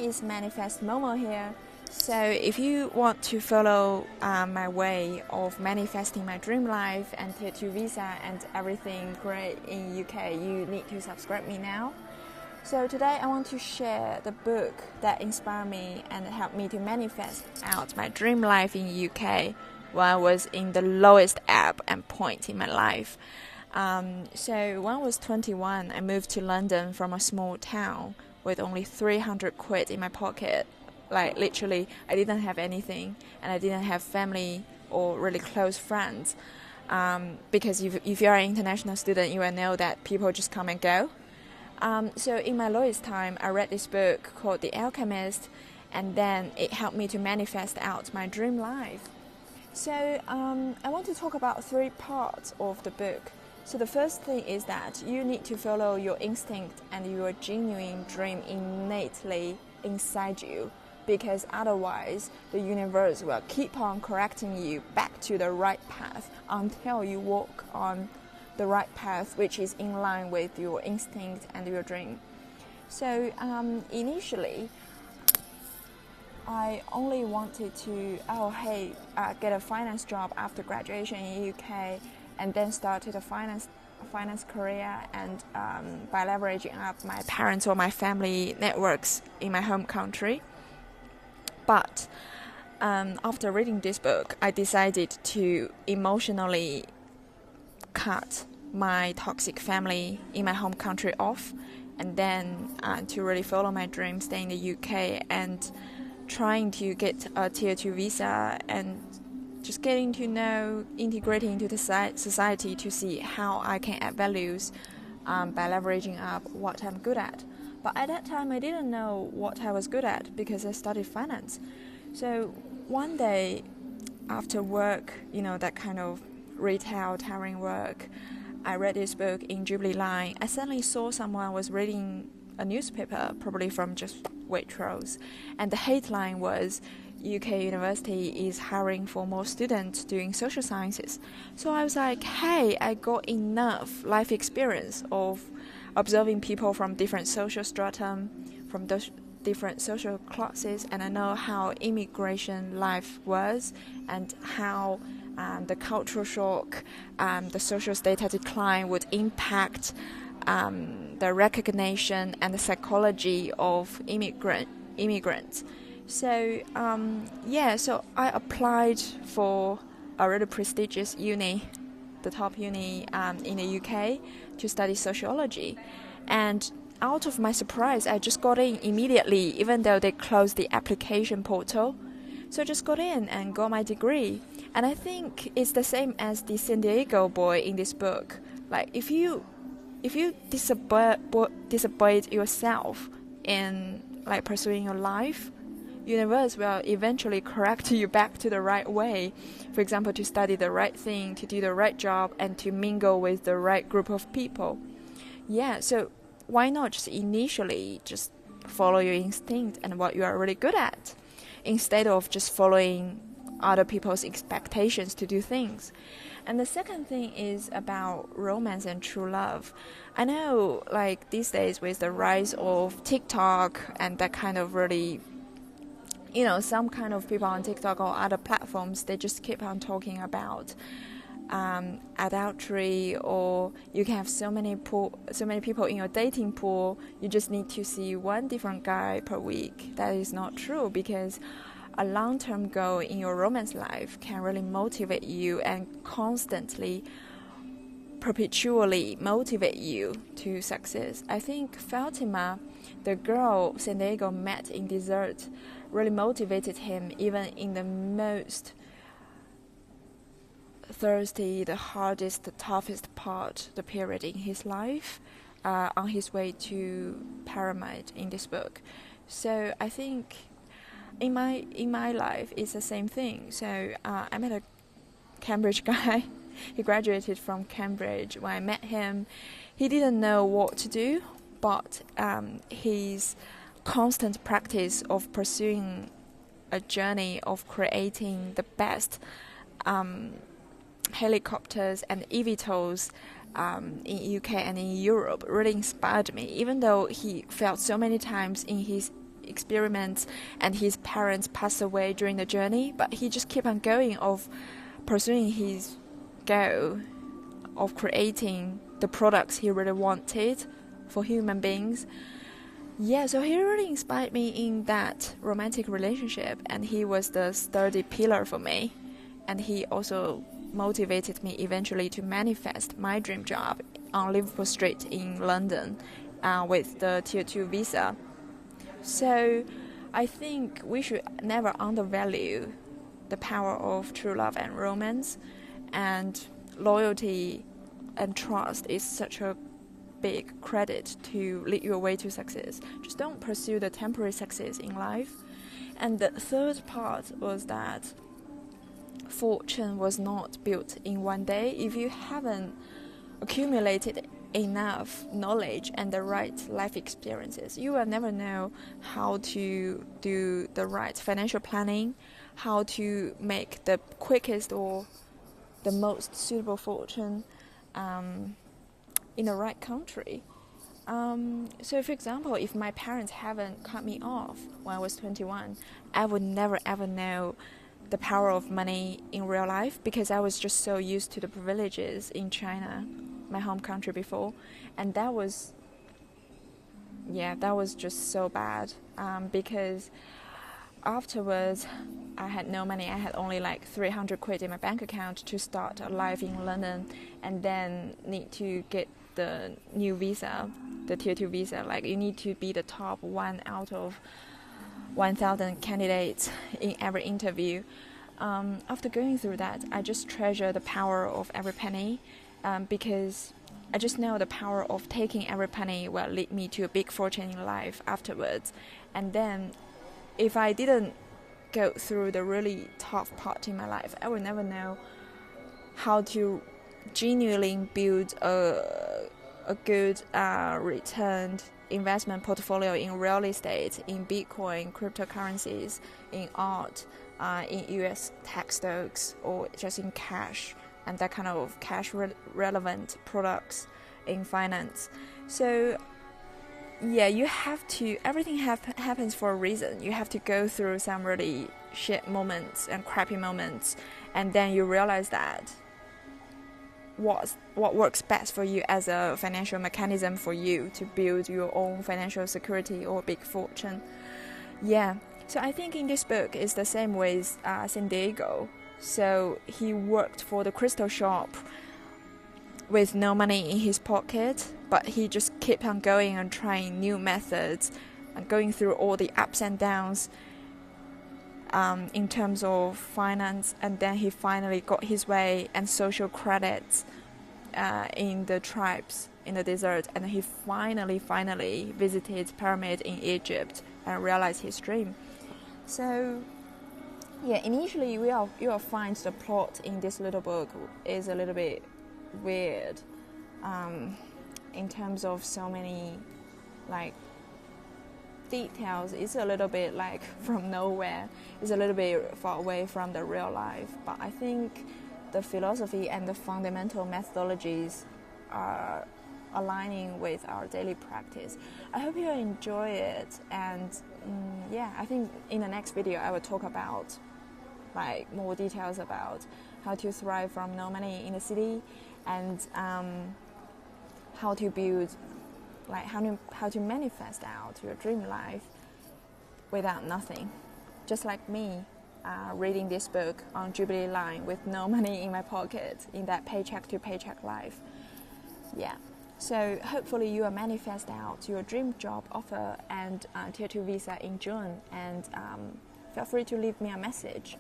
is Manifest Momo here. So if you want to follow my way of manifesting my dream life and tier 2 visa and everything great in UK, you need to subscribe me now. So today I want to share the book that inspired me and helped me to manifest out my dream life in UK when I was in the lowest ebb and point in my life. So when I was 21, I moved to London from a small town with only 300 quid in my pocket. Like literally, I didn't have anything and I didn't have family or really close friends. Because if you're an international student, you will know that people just come and go. So in my lowest time, I read this book called The Alchemist, and then it helped me to manifest out my dream life. So I want to talk about 3 parts of the book. So the first thing is that you need to follow your instinct and your genuine dream innately inside you, because otherwise the universe will keep on correcting you back to the right path until you walk on the right path, which is in line with your instinct and your dream. So initially, I only wanted to get a finance job after graduation in UK, and then started a finance career, and by leveraging up my parents or my family networks in my home country. But after reading this book, I decided to emotionally cut my toxic family in my home country off, and then to really follow my dream, stay in the UK and trying to get a tier 2 visa and just getting to know, integrating into the society to see how I can add values by leveraging up what I'm good at. But at that time, I didn't know what I was good at because I studied finance. So one day after work, that kind of retail, tiring work, I read this book in Jubilee Line. I suddenly saw someone was reading a newspaper, probably from just Waitrose, and the headline was UK University is hiring for more students doing social sciences. So I was like, hey, I got enough life experience of observing people from different social stratum, from those different social classes, and I know how immigration life was and how the cultural shock, the social status decline would impact the recognition and the psychology of immigrants. So so I applied for a really prestigious uni, the top uni in the UK, to study sociology. And out of my surprise, I just got in immediately, even though they closed the application portal. So I just got in and got my degree. And I think it's the same as the San Diego boy in this book. Like if you disappoint yourself in like pursuing your life, universe will eventually correct you back to the right way. For example, to study the right thing, to do the right job, and to mingle with the right group of people. Yeah, so why not just initially just follow your instinct and what you are really good at, instead of just following other people's expectations to do things. And the second thing is about romance and true love. I know like these days with the rise of TikTok and that kind of really, some kind of people on TikTok or other platforms, they just keep on talking about adultery, or you can have so many people in your dating pool, you just need to see one different guy per week. That is not true, because a long-term goal in your romance life can really motivate you and constantly, perpetually motivate you to success. I think Fatima, the girl San Diego met in desert, really motivated him even in the most thirsty, the hardest, the toughest part, the period in his life, on his way to pyramid in this book. So I think in my life it's the same thing. So I met a Cambridge guy. He graduated from Cambridge. When I met him, he didn't know what to do, but his constant practice of pursuing a journey of creating the best helicopters and eVTOLs in UK and in Europe really inspired me. Even though he failed so many times in his experiments, and his parents passed away during the journey, but he just kept on going of pursuing his goal of creating the products he really wanted for human beings. Yeah, so he really inspired me in that romantic relationship, and he was the sturdy pillar for me. And he also motivated me eventually to manifest my dream job on Liverpool Street in London with the Tier 2 visa. So I think we should never undervalue the power of true love and romance, and loyalty and trust is such a big credit to lead your way to success. Just don't pursue the temporary success in life. And the third part was that fortune was not built in one day. If you haven't accumulated enough knowledge and the right life experiences, you will never know how to do the right financial planning, how to make the quickest or the most suitable fortune in the right country. So for example, if my parents haven't cut me off when I was 21, I would never ever know the power of money in real life, because I was just so used to the privileges in China, my home country before, and that was just so bad, because afterwards I had no money. I had only like 300 quid in my bank account to start a life in London, and then need to get the new visa, the Tier 2 visa. Like, you need to be the top one out of 1,000 candidates in every interview. After going through that, I just treasure the power of every penny, because I just know the power of taking every penny will lead me to a big fortune in life afterwards. And then if I didn't go through the really tough part in my life, I would never know how to genuinely build a good returned investment portfolio in real estate, in Bitcoin, cryptocurrencies, in art, in US tech stocks, or just in cash, and that kind of cash relevant products in finance. So yeah, you have to, everything happens for a reason. You have to go through some really shit moments and crappy moments, and then you realize that what works best for you as a financial mechanism for you to build your own financial security or big fortune. Yeah, so I think in this book it's the same with San Diego. So he worked for the crystal shop with no money in his pocket, but he just kept on going and trying new methods and going through all the ups and downs in terms of finance, and then he finally got his way and social credits in the tribes in the desert, and he finally visited pyramid in Egypt and realized his dream. So yeah, initially you will find the plot in this little book is a little bit weird in terms of so many like details. It's a little bit like from nowhere. It's a little bit far away from the real life, but I think the philosophy and the fundamental methodologies are aligning with our daily practice. I hope you enjoy it, and yeah, I think in the next video I will talk about like more details about how to thrive from no money in the city, and how to build, like how to manifest out your dream life without nothing, just like me reading this book on Jubilee line with no money in my pocket in that paycheck to paycheck life. Yeah, so hopefully you will manifest out your dream job offer and Tier 2 visa in June, and feel free to leave me a message.